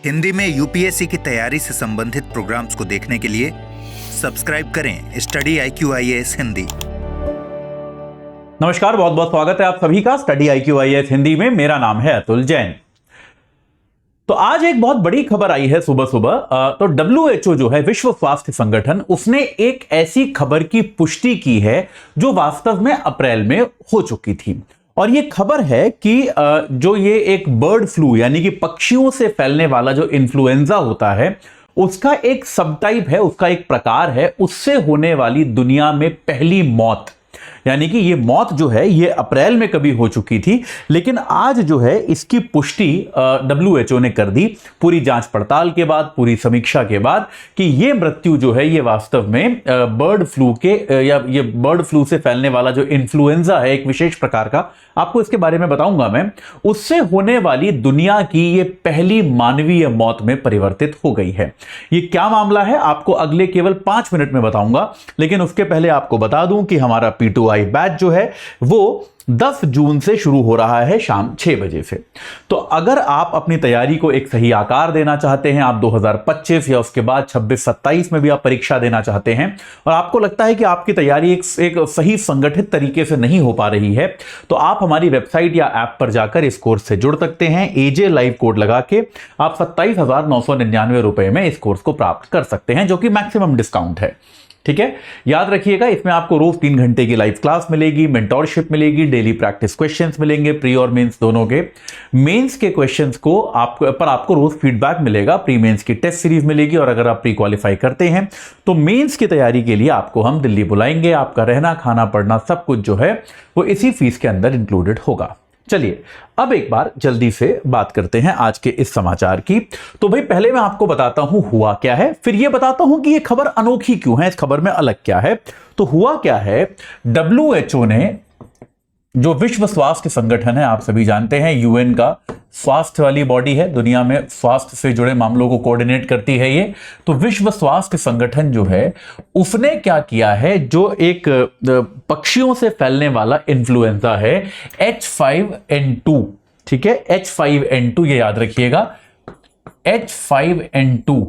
हिंदी में यूपीएससी की तैयारी से संबंधित प्रोग्राम्स को देखने के लिए सब्सक्राइब करें स्टडी IQIAS हिंदी। नमस्कार, बहुत बहुत स्वागत है आप सभी का स्टडी IQIAS हिंदी में। मेरा नाम है अतुल जैन। तो आज एक बहुत बड़ी खबर आई है सुबह सुबह। तो WHO जो है, विश्व स्वास्थ्य संगठन, उसने एक ऐसी खबर की पुष्टि की है जो वास्तव में अप्रैल में हो चुकी थी। और ये खबर है कि जो ये एक बर्ड फ्लू यानी कि पक्षियों से फैलने वाला जो इन्फ्लुएंजा होता है, उसका एक सब टाइप है, उसका एक प्रकार है, उससे होने वाली दुनिया में पहली मौत। यानी कि ये मौत जो है ये अप्रैल में कभी हो चुकी थी, लेकिन आज जो है इसकी पुष्टि WHO ने कर दी, पूरी जांच पड़ताल के बाद, पूरी समीक्षा के बाद, कि ये मृत्यु जो है ये वास्तव में बर्ड फ्लू के या ये बर्ड फ्लू से फैलने वाला जो इन्फ्लुएंजा है, एक विशेष प्रकार का, आपको इसके बारे में बताऊंगा मैं, उससे होने वाली दुनिया की ये पहली मानवीय मौत में परिवर्तित हो गई है। ये क्या मामला है आपको अगले केवल 5 मिनट में बताऊंगा, लेकिन उसके पहले आपको बता दूं कि हमारा P2I बैच जो है वो 10 जून से शुरू हो रहा है शाम 6 बजे से। तो अगर आप अपनी तैयारी को एक सही आकार देना चाहते हैं, आप 2025 या उसके बाद 26-27 में भी आप परीक्षा देना चाहते हैं और आपको लगता है कि आपकी तैयारी एक सही संगठित तरीके से नहीं हो पा रही है, तो आप हमारी वेबसाइट या ऐप पर जाकर इस कोर्स से जुड़ सकते हैं। AJ लाइव कोड लगा के आप 27,999 रुपए में इस कोर्स को प्राप्त कर सकते हैं, जो कि मैक्सिमम डिस्काउंट है। ठीक है, याद रखिएगा, इसमें आपको रोज 3 घंटे की लाइव क्लास मिलेगी, मेंटोरशिप मिलेगी, डेली प्रैक्टिस क्वेश्चंस मिलेंगे, प्री और मेंस दोनों के। मेंस के क्वेश्चंस को आपको रोज फीडबैक मिलेगा, प्री मेंस की टेस्ट सीरीज मिलेगी, और अगर आप प्री क्वालिफाई करते हैं तो मेंस की तैयारी के लिए आपको हम दिल्ली बुलाएंगे। आपका रहना, खाना, पढ़ना सब कुछ जो है वो इसी फीस के अंदर इंक्लूडेड होगा। चलिए अब एक बार जल्दी से बात करते हैं आज के इस समाचार की। तो भाई पहले मैं आपको बताता हूं हुआ क्या है, फिर यह बताता हूं कि यह खबर अनोखी क्यों है, इस खबर में अलग क्या है। तो हुआ क्या है, WHO ने, जो विश्व स्वास्थ्य संगठन है, आप सभी जानते हैं, UN का स्वास्थ्य वाली बॉडी है, दुनिया में स्वास्थ्य से जुड़े मामलों को कोऑर्डिनेट करती है ये। तो विश्व स्वास्थ्य संगठन जो है उसने क्या किया है, जो एक पक्षियों से फैलने वाला इन्फ्लुएंजा है H5N2, ठीक है, H5N2, ये याद रखिएगा, H5N2,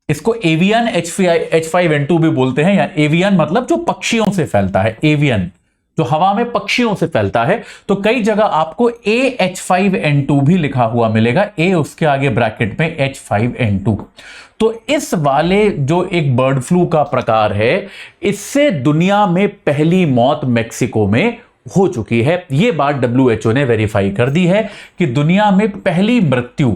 इसको एवियन H5N2 भी बोलते हैं, या एवियन मतलब जो पक्षियों से फैलता है, एवियन जो हवा में पक्षियों से फैलता है। तो कई जगह आपको AH5N2 भी लिखा हुआ मिलेगा, A उसके आगे ब्रैकेट में H5N2। तो इस वाले जो एक बर्ड फ्लू का प्रकार है, इससे दुनिया में पहली मौत मेक्सिको में हो चुकी है। यह बात WHO ने वेरीफाई कर दी है कि दुनिया में पहली मृत्यु,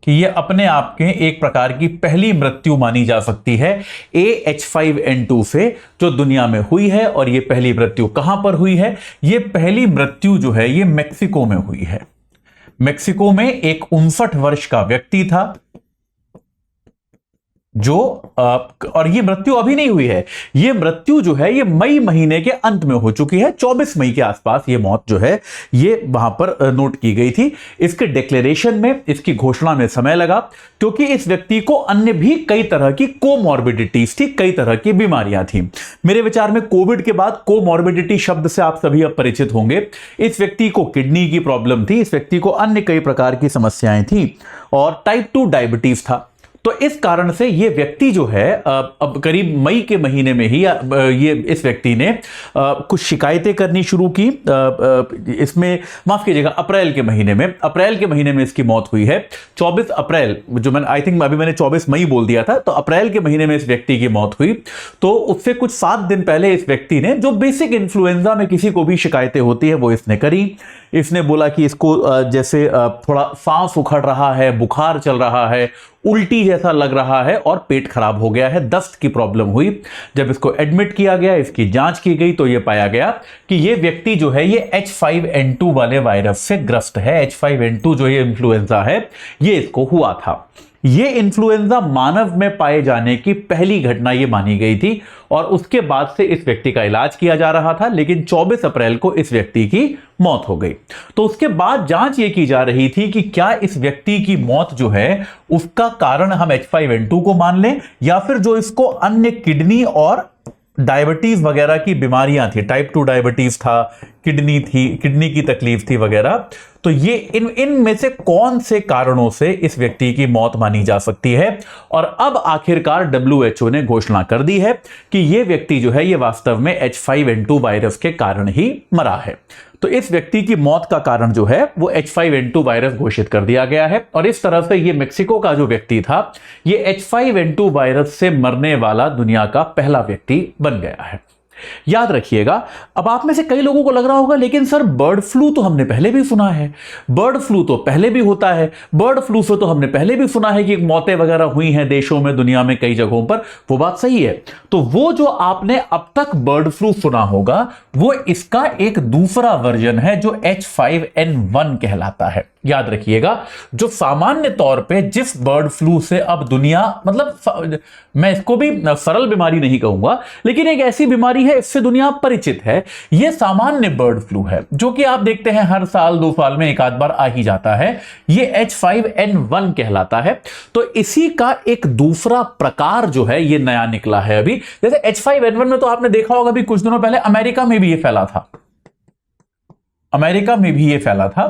कि ये अपने आप के एक प्रकार की पहली मृत्यु मानी जा सकती है AH5N2 से, जो दुनिया में हुई है। और ये पहली मृत्यु कहां पर हुई है, ये पहली मृत्यु जो है ये मेक्सिको में हुई है। मेक्सिको में एक 59 वर्ष का व्यक्ति था जो और ये मृत्यु अभी नहीं हुई है, ये मृत्यु जो है ये मई महीने के अंत में हो चुकी है। 24 मई के आसपास ये मौत जो है ये वहां पर नोट की गई थी। इसके डिक्लेरेशन में, इसकी घोषणा में समय लगा, क्योंकि इस व्यक्ति को अन्य भी कई तरह की कोमॉर्बिडिटीज थी, कई तरह की बीमारियां थी। मेरे विचार में कोविड के बाद कोमॉर्बिडिटी शब्द से आप सभी अब परिचित होंगे। इस व्यक्ति को किडनी की प्रॉब्लम थी, इस व्यक्ति को अन्य कई प्रकार की समस्याएं थी, और टाइप 2 डायबिटीज था। तो इस कारण से ये व्यक्ति जो है अब करीब मई के महीने में ही ये इस व्यक्ति ने कुछ शिकायतें करनी शुरू की। इसमें माफ कीजिएगा, अप्रैल के महीने में इसकी मौत हुई है। 24 अप्रैल, जो मैंने आई थिंक अभी मैंने 24 मई बोल दिया था, तो अप्रैल के महीने में इस व्यक्ति की मौत हुई। तो उससे कुछ 7 दिन पहले इस व्यक्ति ने, जो बेसिक इन्फ्लुएंजा में किसी को भी शिकायतें होती है, वो इसने करी। इसने बोला कि इसको जैसे थोड़ा सांस उखड़ रहा है, बुखार चल रहा है, उल्टी जैसा लग रहा है, और पेट खराब हो गया है, दस्त की प्रॉब्लम हुई। जब इसको एडमिट किया गया, इसकी जांच की गई, तो यह पाया गया कि यह व्यक्ति जो है ये H5N2 वाले वायरस से ग्रस्त है। H5N2 जो ये इन्फ्लुएंजा है ये इसको हुआ था। ये इन्फ्लुएंजा मानव में पाए जाने की पहली घटना ये मानी गई थी, और उसके बाद से इस व्यक्ति का इलाज किया जा रहा था, लेकिन 24 अप्रैल को इस व्यक्ति की मौत हो गई। तो उसके बाद जांच ये की जा रही थी कि क्या इस व्यक्ति की मौत जो है उसका कारण हम H5N2 को मान लें, या फिर जो इसको अन्य किडनी और डायबिटीज वगैरह की बीमारियां थी, टाइप 2 डायबिटीज था, किडनी की तकलीफ थी वगैरह, तो ये इनमें से कौन से कारणों से इस व्यक्ति की मौत मानी जा सकती है। और अब आखिरकार WHO ने घोषणा कर दी है कि ये व्यक्ति जो है ये वास्तव में H5N2 वायरस के कारण ही मरा है। तो इस व्यक्ति की मौत का कारण जो है वो H5N2 वायरस घोषित कर दिया गया है, और इस तरह से ये मेक्सिको का जो व्यक्ति था ये H5N2 वायरस से मरने वाला दुनिया का पहला व्यक्ति बन गया है। याद रखिएगा। अब आप में से कई लोगों को लग रहा होगा लेकिन सर बर्ड फ्लू तो हमने पहले भी सुना है, बर्ड फ्लू तो पहले भी होता है, बर्ड फ्लू से तो हमने पहले भी सुना है कि मौतें वगैरह हुई हैं देशों में, दुनिया में कई जगहों पर। वो बात सही है। तो वो जो आपने अब तक बर्ड फ्लू सुना होगा वो इसका एक दूसरा वर्जन है जो H5N1 कहलाता है। याद रखिएगा, जो सामान्य तौर पे जिस बर्ड फ्लू से अब दुनिया, मतलब मैं इसको भी सरल बीमारी नहीं कहूंगा लेकिन एक ऐसी बीमारी है इससे दुनिया परिचित है, यह सामान्य बर्ड फ्लू है जो कि आप देखते हैं हर साल 2 साल में एक आध बार आ ही जाता है, ये H5N1 कहलाता है। तो इसी का एक दूसरा प्रकार जो है ये नया निकला है अभी। जैसे H5N1 में तो आपने देखा होगा अभी कुछ दिनों पहले अमेरिका में भी ये फैला था, अमेरिका में भी ये फैला था।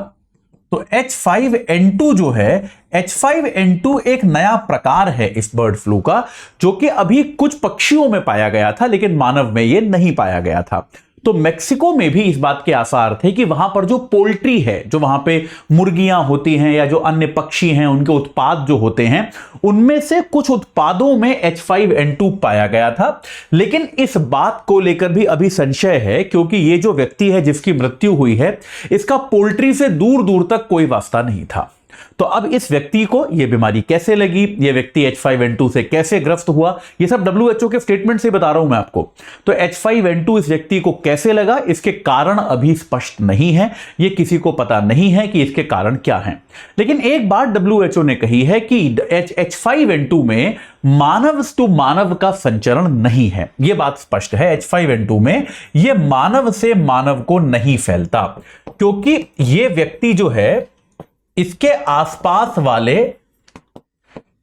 तो H5N2 जो है, H5N2 एक नया प्रकार है इस बर्ड फ्लू का, जो कि अभी कुछ पक्षियों में पाया गया था लेकिन मानव में यह नहीं पाया गया था। तो मेक्सिको में भी इस बात के आसार थे कि वहां पर जो पोल्ट्री है, जो वहां पे मुर्गियां होती हैं या जो अन्य पक्षी हैं, उनके उत्पाद जो होते हैं, उनमें से कुछ उत्पादों में H5N2 पाया गया था। लेकिन इस बात को लेकर भी अभी संशय है, क्योंकि ये जो व्यक्ति है जिसकी मृत्यु हुई है, इसका पोल्ट्री से दूर दूर तक कोई वास्ता नहीं था। तो अब इस व्यक्ति को यह बीमारी कैसे लगी, यह व्यक्ति H5N2 से कैसे ग्रस्त हुआ, यह सब WHO के स्टेटमेंट से बता रहा हूं मैं आपको। तो H5N2 इस व्यक्ति को कैसे लगा, इसके कारण अभी स्पष्ट नहीं है, यह किसी को पता नहीं है कि इसके कारण क्या हैं। लेकिन एक बात WHO ने कही है कि H5N2 में मानव टू मानव का संचरण नहीं है। यह बात स्पष्ट है, H5N2 में यह मानव से मानव को नहीं फैलता, क्योंकि यह व्यक्ति जो है इसके आसपास वाले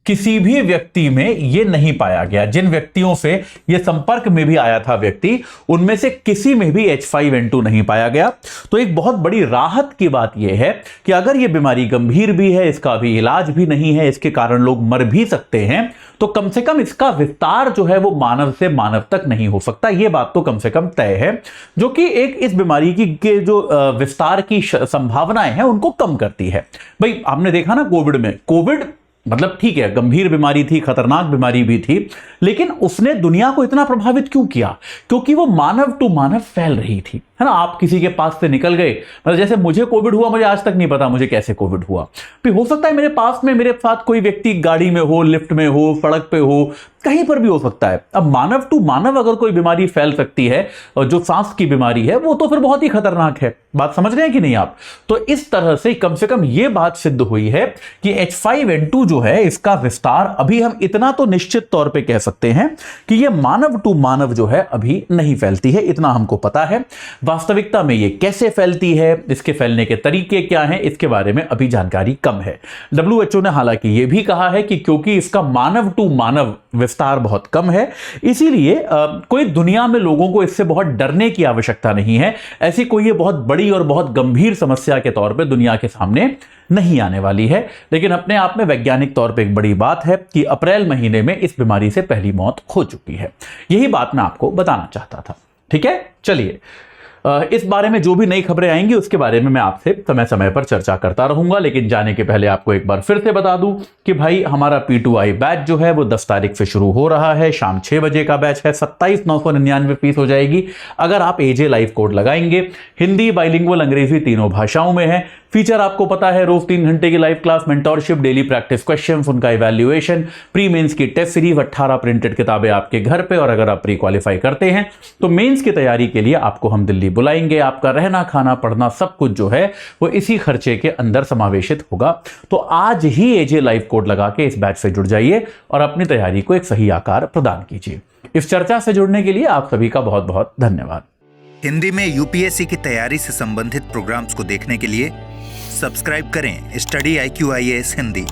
किसी भी व्यक्ति में यह नहीं पाया गया। जिन व्यक्तियों से यह संपर्क में भी आया था व्यक्ति, उनमें से किसी में भी H5N2 नहीं पाया गया। तो एक बहुत बड़ी राहत की बात यह है कि अगर यह बीमारी गंभीर भी है, इसका अभी इलाज भी नहीं है, इसके कारण लोग मर भी सकते हैं, तो कम से कम इसका विस्तार जो है वो मानव से मानव तक नहीं हो सकता। यह बात तो कम से कम तय है, जो कि एक इस बीमारी की जो विस्तार की संभावनाएं हैं उनको कम करती है। भाई आपने देखा ना कोविड मतलब ठीक है, गंभीर बीमारी थी, खतरनाक बीमारी भी थी, लेकिन उसने दुनिया को इतना प्रभावित क्यों किया? क्योंकि वो मानव टू मानव फैल रही थी, है ना। आप किसी के पास से निकल गए, मतलब जैसे मुझे कोविड हुआ, मुझे आज तक नहीं पता मुझे कैसे कोविड हुआ। फिर हो सकता है मेरे पास में, मेरे साथ कोई व्यक्ति गाड़ी में हो, लिफ्ट में हो, सड़क पे हो, कहीं पर भी हो सकता है। अब मानव टू मानव अगर कोई बीमारी फैल सकती है, और जो सांस की बीमारी है, वो तो फिर बहुत ही खतरनाक है। बात समझ रहे हैं कि नहीं आप? तो इस तरह से कम से कम यह बात सिद्ध हुई है कि H5N2 जो है, इसका विस्तार अभी हम इतना तो निश्चित तौर पे कह सकते हैं कि यह मानव टू मानव जो है अभी नहीं फैलती है, इतना हमको पता है। वास्तविकता में यह कैसे फैलती है, इसके फैलने के तरीके क्या हैं, इसके बारे में अभी जानकारी कम है। WHO ने हालांकि यह भी कहा है कि क्योंकि इसका मानव टू मानव विस्तार बहुत कम है, इसीलिए कोई दुनिया में लोगों को इससे बहुत डरने की आवश्यकता नहीं है। ऐसी कोई ये बहुत बड़ी और बहुत गंभीर समस्या के तौर पे दुनिया के सामने नहीं आने वाली है। लेकिन अपने आप में वैज्ञानिक तौर पे एक बड़ी बात है कि अप्रैल महीने में इस बीमारी से पहली मौत हो चुकी है। यही बात मैं आपको बताना चाहता था। ठीक है, चलिए इस बारे में जो भी नई खबरें आएंगी उसके बारे में मैं आपसे समय समय पर चर्चा करता रहूंगा। लेकिन जाने के पहले आपको एक बार फिर से बता दूं कि भाई हमारा P2I बैच जो है वो 10 तारीख से शुरू हो रहा है। शाम 6 बजे का बैच है, 27,999 फीस हो जाएगी अगर आप AJ लाइव कोड लगाएंगे। हिंदी, बाइलिंगुअल, अंग्रेजी तीनों भाषाओं में है। फीचर आपको पता है, रोज 3 घंटे की live class, mentorship, daily practice questions, उनका इवैल्यूएशन, प्री मेंस की टेस्ट सीरीज, 18 प्रिंटेड किताबें आपके घर पे। और अगर आप प्री क्वालिफाई करते हैं तो मेंस की तैयारी के लिए आपको हम दिल्ली बुलाएंगे। आपका रहना, खाना, पढ़ना सब कुछ जो है वो इसी खर्चे के अंदर समावेशित होगा। तो आज ही AJ लाइव कोड लगा के इस बैच से जुड़ जाइए और अपनी तैयारी को एक सही आकार प्रदान कीजिए। इस चर्चा से जुड़ने के लिए आप सभी का बहुत बहुत धन्यवाद। हिंदी में UPSC की तैयारी से संबंधित प्रोग्राम्स को देखने के लिए सब्सक्राइब करें स्टडी IQ IAS हिंदी।